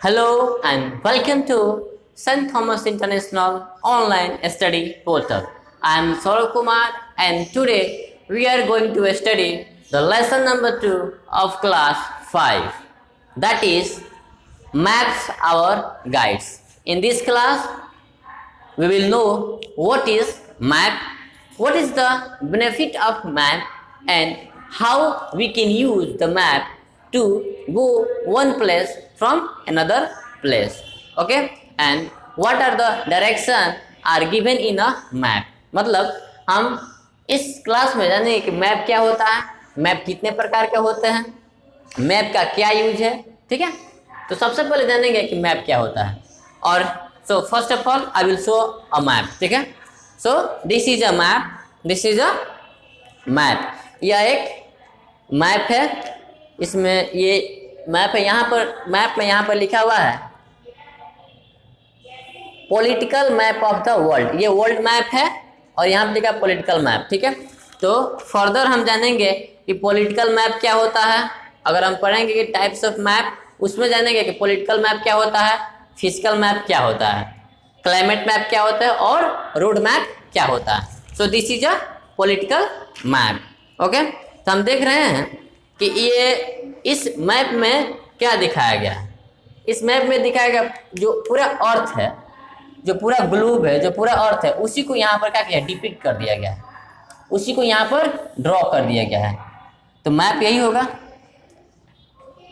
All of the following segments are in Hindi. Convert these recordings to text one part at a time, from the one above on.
Hello and welcome to St. Thomas International Online Study Portal. I am Saurabh Kumar and today we are going to study the lesson number 2 of class 5, that is Maps Our Guides. In this class we will know what is map, what is the benefit of map, and how we can use the map to go one place from another place. Okay, and what are the direction are given in a map. मतलब हम इस क्लास में जानेंगे कि मैप क्या होता है, मैप कितने प्रकार के होते हैं, मैप का क्या यूज है. ठीक है, तो सबसे पहले जानेंगे कि मैप क्या होता है. और so first of all I will show a map. ठीक है, so this is a map, this is a map. यह एक मैप है, इसमें ये मैप है. यहाँ पर मैप में यहाँ पर लिखा हुआ है political map of the world. ये वर्ल्ड मैप है और यहाँ पर लिखा पॉलिटिकल मैप. ठीक है, तो फर्दर हम जानेंगे कि पॉलिटिकल मैप क्या होता है. अगर हम पढ़ेंगे कि टाइप्स ऑफ मैप, उसमें जानेंगे कि पॉलिटिकल मैप क्या होता है, फिजिकल मैप क्या होता है, क्लाइमेट मैप क्या होता है और रोड मैप क्या होता है. So this is a political map. Okay, तो हम देख रहे हैं कि ये इस मैप में क्या दिखाया गया है. इस मैप में दिखाया गया जो पूरा अर्थ है, जो पूरा ग्लोब है, जो पूरा अर्थ है, उसी को यहाँ पर क्या किया, डिपिक्ट कर दिया गया है, उसी को यहाँ पर ड्रॉ कर दिया गया है. तो मैप यही होगा.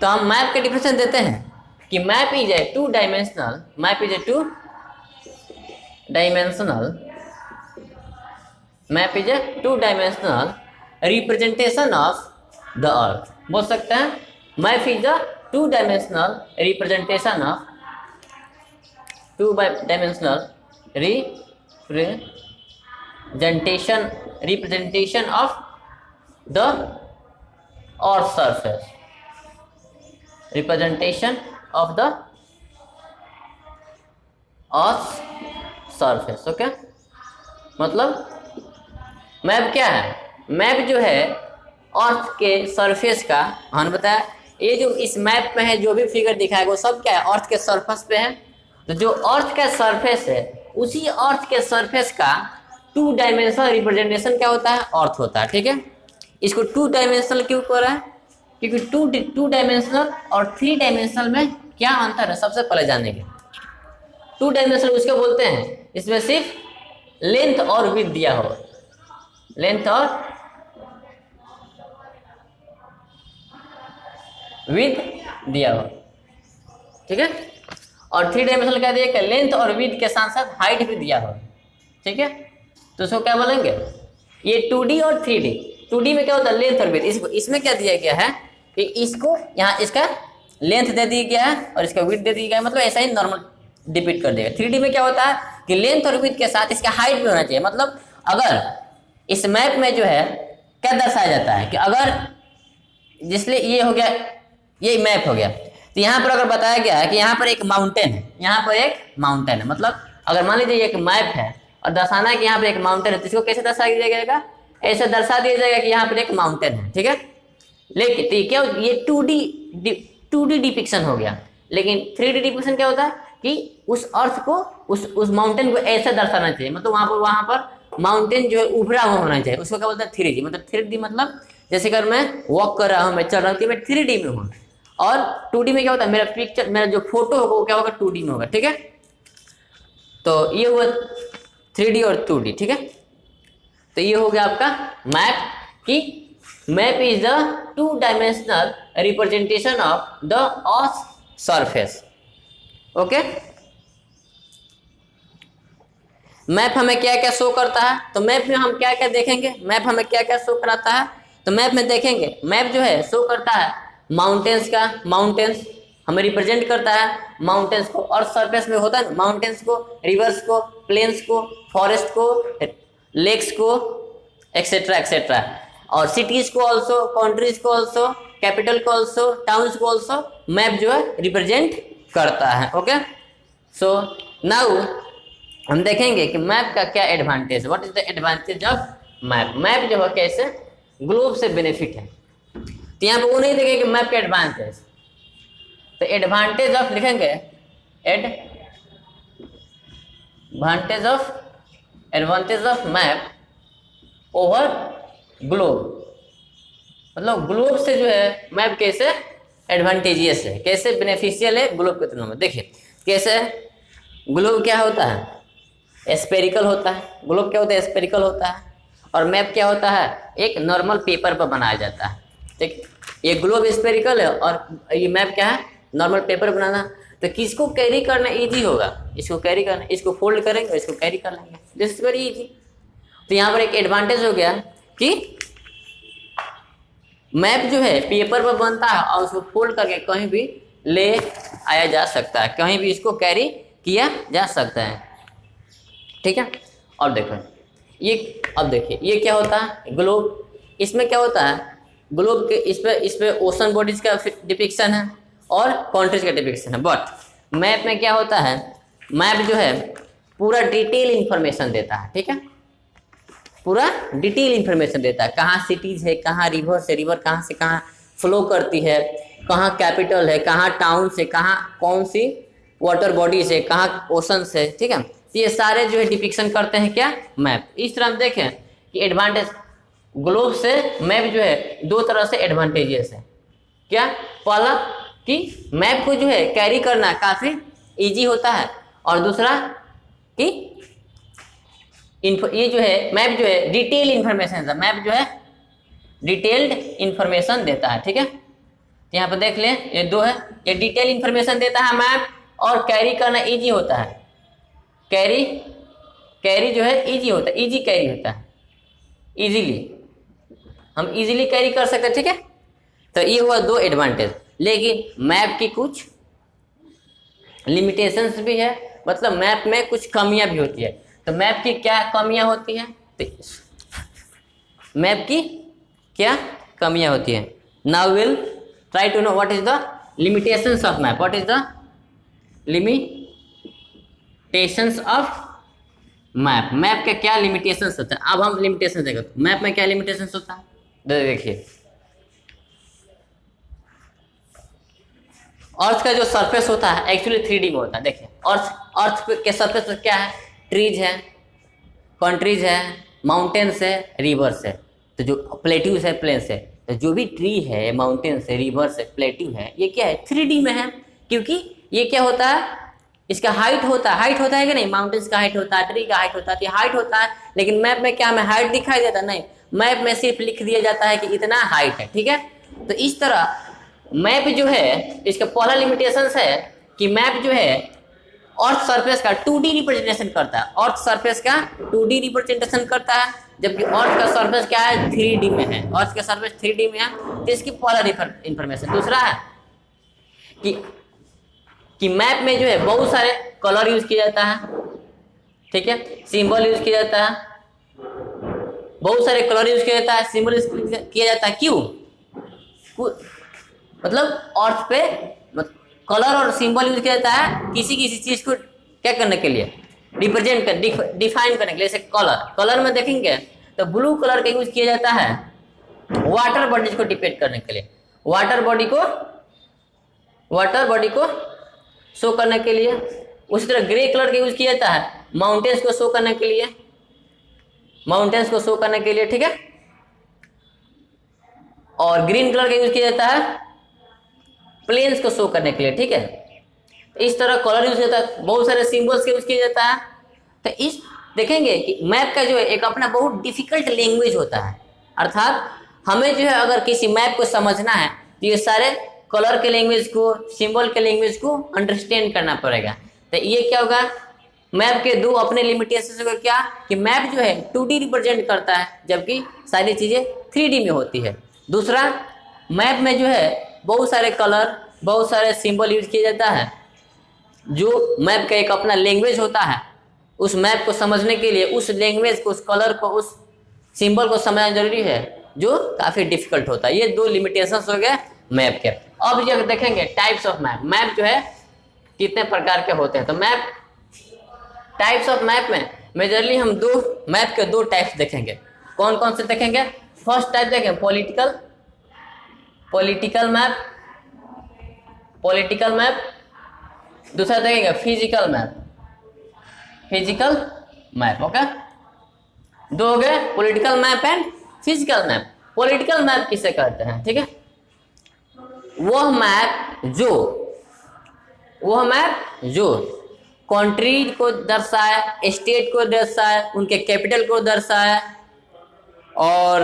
तो हम मैप का डिफिनेशन देते हैं कि map is a two dimensional, map is a two dimensional, map is a two dimensional representation of the अर्थ. बोल सकते हैं map is a two dimensional representation of, two dimensional representation of the earth surface, representation of the earth surface. Okay, मतलब मैप क्या है, मैप जो है अर्थ के सरफेस का. हमने बताया ये जो इस मैप में है जो भी फिगर दिखाएगा वो सब क्या है, अर्थ के सरफेस पे है. तो जो अर्थ का सरफेस है उसी अर्थ के सरफेस का टू डायमेंशनल रिप्रेजेंटेशन क्या होता है, अर्थ होता है. ठीक है, इसको टू डायमेंशनल क्यों कर रहा है, क्योंकि टू डायमेंशनल और थ्री डायमेंशनल में क्या अंतर है सबसे पहले जानेंगे. टू डायमेंशनल उसको बोलते हैं इसमें सिर्फ लेंथ और विड्थ दिया हो, लेंथ और विड्थ दिया हो. ठीक है, और थ्री डायमेंशनल क्या दिया कि लेंथ और विड्थ के साथ साथ हाइट भी दिया हो. ठीक है, तो उसको क्या बोलेंगे, ये 2D और 3D. 2D में क्या होता है, लेंथ और विड्थ. इसको इसमें क्या दिया गया है कि इसको यहाँ इसका लेंथ दे दिया गया है और इसका विड्थ दे दिया गया है, मतलब ऐसा ही नॉर्मल डिपिक्ट कर देगा. 3D में क्या होता है कि लेंथ और विड्थ के साथ इसका हाइट भी होना चाहिए. मतलब अगर इस मैप में जो है क्या दर्शाया जाता है कि अगर जिसलिए ये हो गया, ये मैप हो गया, तो यहाँ पर अगर बताया गया है कि यहाँ पर एक माउंटेन है, यहाँ पर एक माउंटेन है, मतलब अगर मान लीजिए एक मैप है और दर्शाना है कि यहाँ पर एक माउंटेन है, तो इसको कैसे दर्शा दिया जाएगा, ऐसे दर्शा दिया जाएगा कि यहाँ पर एक माउंटेन है. ठीक है, लेकिन तो क्या ये 2D डिपिक्शन हो गया. लेकिन 3D डिपिक्शन क्या होता है कि उस अर्थ को उस माउंटेन को ऐसे दर्शाना चाहिए, मतलब वहाँ पर माउंटेन जो है उभरा हुआ होना चाहिए. उसको क्या बोलते हैं 3D. मतलब 3D मतलब जैसे अगर मैं वॉक कर रहा हूँ, मैं चल रहा हूँ, कि मैं 3D में हूँ. और 2D में क्या होता है, मेरा पिक्चर, मेरा जो फोटो होगा वो क्या होगा, 2D में होगा. ठीक है, तो ये हुआ 3D और 2D. ठीक है, तो ये हो गया आपका मैप कि map is the two dimensional representation of the earth surface. Okay, map हमें क्या क्या शो करता है, तो मैप में हम क्या क्या देखेंगे, मैप हमें क्या क्या शो कराता है. तो मैप में देखेंगे, मैप जो है शो करता है माउंटेन्स का, माउंटेन्स हमें रिप्रेजेंट करता है माउंटेन्स को. अर्थ सरफेस में होता है माउंटेन्स को, रिवर्स को, प्लेन्स को, फॉरेस्ट को, लेक्स को, एक्सेट्रा एक्सेट्रा. और सिटीज को ऑल्सो, कंट्रीज को ऑल्सो, कैपिटल को ऑल्सो, टाउन्स को ऑल्सो मैप जो है रिप्रेजेंट करता है. ओके, सो नाउ हम देखेंगे कि मैप का क्या advantage, what is the advantage of map. Map जो है कैसे ग्लोब से बेनिफिट है. तो यहाँ पे वो नहीं देखेंगे कि मैप का एडवांटेज, तो एडवांटेज ऑफ लिखेंगे, advantage of map over globe, मतलब ग्लोब से जो है मैप कैसे एडवांटेजियस है, कैसे बेनिफिशियल है ग्लोब के तुलना में। देखिए कैसे, ग्लोब क्या होता है, स्फेरिकल होता है। ग्लोब क्या होता है, स्फेरिकल होता है। और मैप क्या होता है, एक नॉर्मल पेपर पर बनाया जाता है। ठीक, ये ग्लोब स्फेरिकल है और ये मैप क्या है, नॉर्मल पेपर बनाना। तो किसको कैरी करना इजी होगा, इसको कैरी करना, इसको फोल्ड करेंगे, इसको कैरी कर लेंगे, दिस इज वेरी इजी। तो यहाँ पर एक एडवांटेज हो गया कि मैप जो है पेपर पर बनता है और उसको फोल्ड करके कहीं भी ले आया जा सकता है, कहीं भी इसको कैरी किया जा सकता है। ठीक है, और देखो ये, अब देखिए ये क्या होता है ग्लोब, इसमें क्या होता है ग्लोब के, इस पे ओशन बॉडीज का डिपिक्शन है और कंट्रीज का डिपिक्शन है। बट मैप में क्या होता है, मैप जो है पूरा डिटेल इंफॉर्मेशन देता है। ठीक है, पूरा डिटेल इंफॉर्मेशन देता है, कहाँ सिटीज है, कहाँ रिवर से रिवर कहाँ से कहाँ फ्लो करती है, कहाँ कैपिटल है, कहाँ टाउन से, कहाँ कौन सी वाटर बॉडी से, कहाँ ओशन से। ठीक है, तो ये सारे जो है डिपिक्शन करते हैं क्या, मैप। इस तरह हम देखें कि एडवांटेज ग्लोब से मैप जो है दो तरह से एडवांटेजेस है। क्या, पहला कि मैप को जो है कैरी करना काफ़ी इजी होता है, और दूसरा कि ये जो है मैप जो है डिटेल इन्फॉर्मेशन है, मैप जो है डिटेल्ड इन्फॉर्मेशन देता है। ठीक है, यहाँ पर देख लें ये दो है, ये डिटेल इन्फॉर्मेशन देता है मैप, और कैरी करना इजी होता है, कैरी जो है इजी होता है, इजी कैरी होता है, इजीली हम इजीली कैरी कर सकते हैं। ठीक है, तो ये हुआ दो एडवांटेज। लेकिन मैप की कुछ लिमिटेशंस भी है, मतलब मैप में कुछ कमियां भी होती है। तो मैप की क्या कमियां होती हैं, तो मैप की क्या कमियां होती हैं, now will try to know what is the limitations of map, what is the limitations of map. Map के क्या लिमिटेशंस होते हैं, अब हम लिमिटेशंस देखें। मैप में क्या लिमिटेशंस होता है, देखिए अर्थ का जो सरफेस होता है एक्चुअली 3D में होता है। देखिए अर्थ के सरफेस पर क्या है, ट्रीज है, कंट्रीज है, माउंटेन्स है, रिवर्स है। तो जो प्लेट्यूज है, प्लेन्स है, तो जो भी ट्री है, माउंटेन्स है, रिवर्स है, प्लेट्यू है, ये क्या है 3D में है। क्योंकि ये क्या होता है, इसका हाइट होता है कि नहीं, माउंटेन्स का हाइट होता है, ट्री का हाइट होता है, तो हाइट होता है। लेकिन मैप में क्या हमें हाइट दिखाई देता नहीं, मैप में सिर्फ लिख दिया जाता है कि इतना हाइट है। ठीक है, तो इस तरह मैप जो है, इसका पहला लिमिटेशंस है कि मैप जो है अर्थ सरफेस का 2D रिप्रेजेंटेशन करता है, अर्थ सरफेस का 2D रिप्रेजेंटेशन करता है, जबकि अर्थ का सरफेस क्या है 3D में है, अर्थ का सरफेस 3D में है। तो इसकी पहला इंफॉर्मेशन। दूसरा है कि मैप में जो है बहुत सारे कलर यूज किया जाता है। ठीक है, सिंबल यूज किया जाता है, बहुत सारे कलर यूज किया जाता है, सिंबल यूज किया जाता है। क्यों, मतलब अर्थ पे कलर और सिंबल यूज किया जाता है किसी चीज को क्या करने के लिए, रिप्रेजेंट कर, डिफाइन करने के लिए। जैसे कलर में देखेंगे तो ब्लू कलर का यूज किया जाता है वाटर बॉडीज को डिपेक्ट करने के लिए, वाटर बॉडी को शो करने के लिए। उसी तरह ग्रे कलर का यूज किया जाता है माउंटेन्स को शो करने के लिए, ठीक है। और ग्रीन कलर का यूज किया जाता है प्लेन्स को शो करने के लिए, ठीक है। इस तरह कलर यूज होता है, बहुत सारे सिंबल्स का यूज किया जाता है। तो इस देखेंगे कि मैप का जो है एक अपना बहुत डिफिकल्ट लैंग्वेज होता है, अर्थात हमें जो है अगर किसी मैप को समझना है तो ये सारे कलर के लैंग्वेज को, सिंबल के लैंग्वेज को अंडरस्टैंड करना पड़ेगा। तो ये क्या होगा, मैप के दो अपने लिमिटेशन को क्या कि मैप जो है 2D रिप्रेजेंट करता है जबकि सारी चीज़ें 3D में होती है। दूसरा, मैप में जो है बहुत सारे कलर, बहुत सारे सिंबल यूज किया जाता है, जो मैप का एक अपना लैंग्वेज होता है। उस मैप को समझने के लिए उस लैंग्वेज को, उस कलर को, उस सिंबल को समझना जरूरी है, जो काफ़ी डिफिकल्ट होता है। ये दो लिमिटेशंस हो गए मैप के। अब जब देखेंगे टाइप्स ऑफ मैप, मैप जो है कितने प्रकार के होते हैं। तो मैप, टाइप्स ऑफ मैप में मेजरली हम मैप के दो टाइप्स देखेंगे। कौन कौन से देखेंगे? फर्स्ट टाइप देखें पॉलिटिकल मैप, पॉलिटिकल मैप, दूसरा देखेगा physical map, physical map. Okay, दो हो गए, political map and physical map. Political map किसे कहते हैं? ठीक है, वह मैप जो कंट्री को दर्शाए, स्टेट को दर्शाए, उनके कैपिटल को दर्शाए और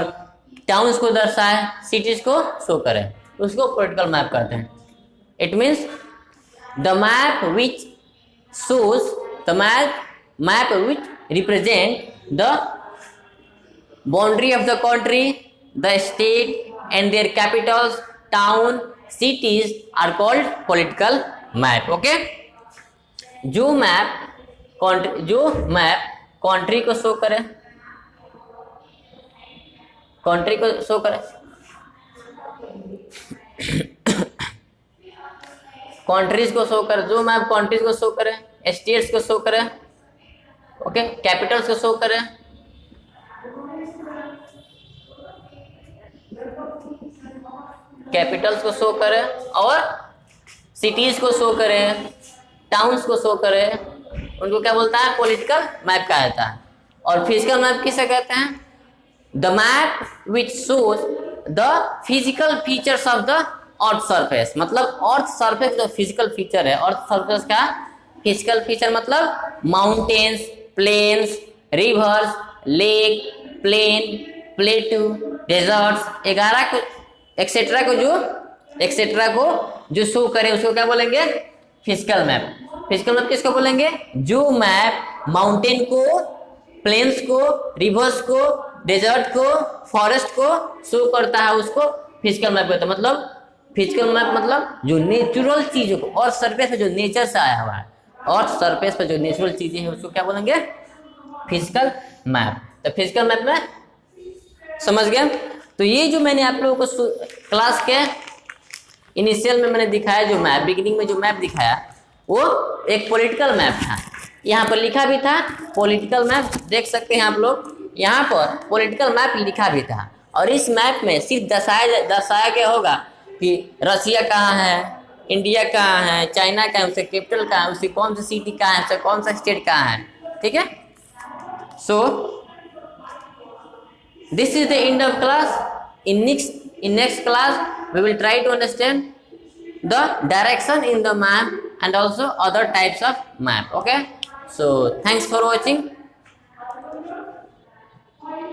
टाउन्स को दर्शाए, सिटीज को शो करे, उसको पॉलिटिकल मैप कहते हैं। It means the map which shows the map which represent the boundary of the country, the state and their capitals, town, cities are called political map. Okay, जो मैप कंट्री को शो करे, कंट्री को शो करे, कंट्रीज को शो करे, जो मैप कंट्रीज को शो करे, स्टेट्स को शो करे, ओके, कैपिटल्स को शो करे, कैपिटल्स को शो करे और सिटीज को शो करे, टाउन्स को शो करे, उनको क्या बोलता है? पॉलिटिकल मैप कहा जाता है। और फिजिकल मैप किसे कहते हैं? The map which shows the physical features of the earth surface. मतलब अर्थ सरफेस जो फिजिकल फीचर है, अर्थ सरफेस का फिजिकल फीचर मतलब mountains, plains, rivers, lake, plain, plateau, deserts, 11 को एक्सेट्रा को जो शो करे उसको क्या बोलेंगे? Physical map. फिजिकल मैप किसको बोलेंगे? जो मैप माउंटेन को, प्लेन्स को, रिवर्स को, डेजर्ट को, फॉरेस्ट को शो करता है, उसको फिजिकल मैप कहते हैं। मतलब फिजिकल मैप मतलब जो नेचुरल चीजों को, और सरफेस पे जो नेचर से आया हुआ है, और सरफेस पे जो नेचुरल चीजें हैं उसको क्या बोलेंगे? Physical map. तो फिजिकल मैप में समझ गए? तो ये जो मैंने आप लोगों को क्लास के इनिशियल में मैंने दिखाया, जो मैप बिगिनिंग में जो मैप दिखाया वो एक पॉलिटिकल मैप था। यहाँ पर लिखा भी था पॉलिटिकल मैप, देख सकते हैं आप लोग, यहाँ पर पॉलिटिकल मैप लिखा भी था। और इस मैप में सिर्फ दर्शाया गया होगा कि रसिया कहाँ है, इंडिया कहाँ है, चाइना कहाँ है, उससे कैपिटल कहाँ है, उसकी कौन सी सिटी कहाँ है, उससे कौन सा स्टेट कहाँ है। ठीक है, सो this is the end of class. In next class we will try to understand the direction in the map and also other types of map. Okay, so thanks for watching.